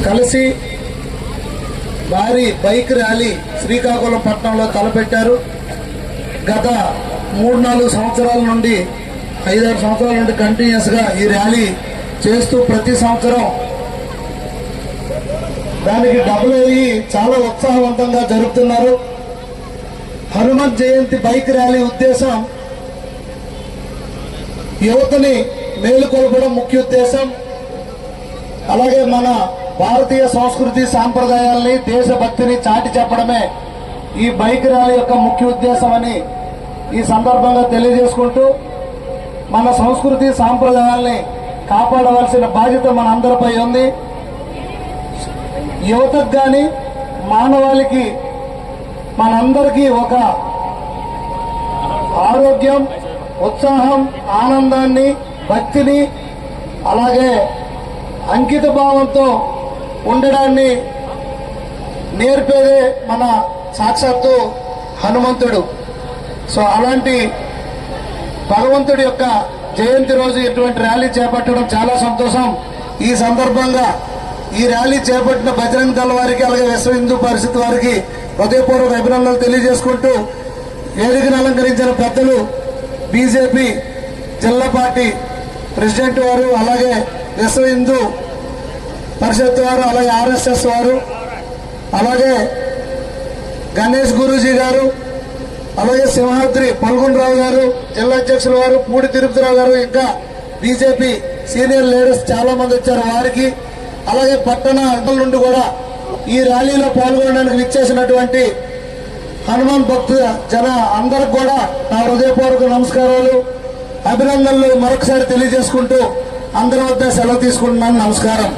కలిసి భారీ bike rally Srikakulam పట్టణంలో తలపెట్టారు. గత 3-4 సంవత్సరాల నుండి 5-6 సంవత్సరాల నుండి కంటిన్యూస్గా ఈ ర్యాలీ చేస్తూ ప్రతి సంవత్సరం దానికి డబ్బులు అయ్యి చాలా ఉత్సాహవంతంగా జరుపుతున్నారు. హనుమత్ జయంతి బైక్ ర్యాలీ ఉద్దేశం యువతని మేలుకొల్పడం ముఖ్య ఉద్దేశం. అలాగే మన భారతీయ సంస్కృతి సాంప్రదాయాల్ని దేశభక్తిని చాటి చెప్పడమే ఈ బైక్ ర్యాలీ యొక్క ముఖ్య ఉద్దేశం అని ఈ సందర్భంగా తెలియజేసుకుంటూ, మన సంస్కృతి సాంప్రదాయాల్ని కాపాడవలసిన బాధ్యత మన అందరిపై ఉంది. యువతకు కానీ మానవాళికి మనందరికీ ఒక ఆరోగ్యం, ఉత్సాహం, ఆనందాన్ని, భక్తిని, అలాగే అంకిత భావంతో ఉండడాన్ని నేర్పేదే మన సాక్షాత్తు హనుమంతుడు. సో అలాంటి భగవంతుడి యొక్క జయంతి రోజు ఇటువంటి ర్యాలీ చేపట్టడం చాలా సంతోషం. ఈ సందర్భంగా ఈ ర్యాలీ చేపట్టిన బజరంగ దళ వారికి, అలాగే విశ్వ హిందూ పరిషత్ వారికి హృదయపూర్వక అభినందనలు తెలియజేసుకుంటూ, వేదికను అలంకరించిన పెద్దలు బీజేపీ జిల్లా పార్టీ ప్రెసిడెంట్ వారు, అలాగే విశ్వ హిందూ పరిషత్ వారు, అలాగే ఆర్ఎస్ఎస్ వారు, అలాగే గణేష్ గురూజీ గారు, అలాగే సింహాద్రి పల్గొండరావు గారు, జిల్లా అధ్యక్షుల వారు పూడి తిరుపతిరావు గారు, ఇంకా బీజేపీ సీనియర్ లీడర్స్ చాలా మంది వచ్చారు. వారికి, అలాగే పట్టణ నుండి కూడా ఈ ర్యాలీలో పాల్గొనడానికి విచ్చేసినటువంటి హనుమాన్ భక్తుల జన అందరికి కూడా నా హృదయపూర్వక నమస్కారాలు, అభినందనలు మరొకసారి తెలియజేసుకుంటూ అందరి వద్ద సెలవు తీసుకుంటున్నాను. నమస్కారం.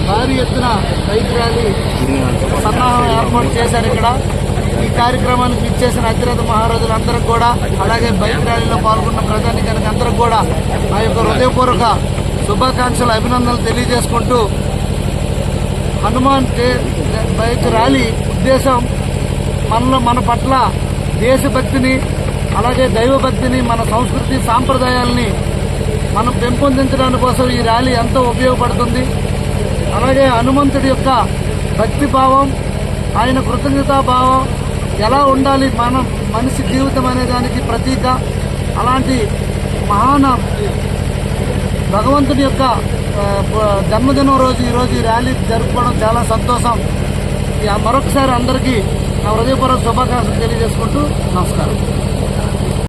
భారీ ఎత్తున బైక్ ర్యాలీ సన్నాహం ఏర్పాటు చేశారు. ఇక్కడ ఈ కార్యక్రమానికి ఇచ్చేసిన అతిరథ మహారాజులందరికీ కూడా, అలాగే బైక్ ర్యాలీలో పాల్గొన్న ప్రజానికానికి అందరికి కూడా నా యొక్క హృదయపూర్వక శుభాకాంక్షలు, అభినందనలు తెలియజేసుకుంటూ, హనుమాన్ బైక్ ర్యాలీ ఉద్దేశం మన పట్ల దేశభక్తిని, అలాగే దైవభక్తిని, మన సంస్కృతి సాంప్రదాయాలని మనం పెంపొందించడానికి కోసం ఈ ర్యాలీ ఎంతో ఉపయోగపడుతుంది. అలాగే హనుమంతుడి యొక్క భక్తి భావం, ఆయన కృతజ్ఞతాభావం ఎలా ఉండాలి మనిషి జీవితం అనే దానికి ప్రతీక. అలాంటి మహాన భగవంతుడి యొక్క జన్మదినం రోజు ఈరోజు ఈ ర్యాలీ జరుపుకోవడం చాలా సంతోషం. మరొకసారి అందరికీ నా హృదయపూర్వక శుభాకాంక్షలు తెలియజేసుకుంటూ నమస్కారం.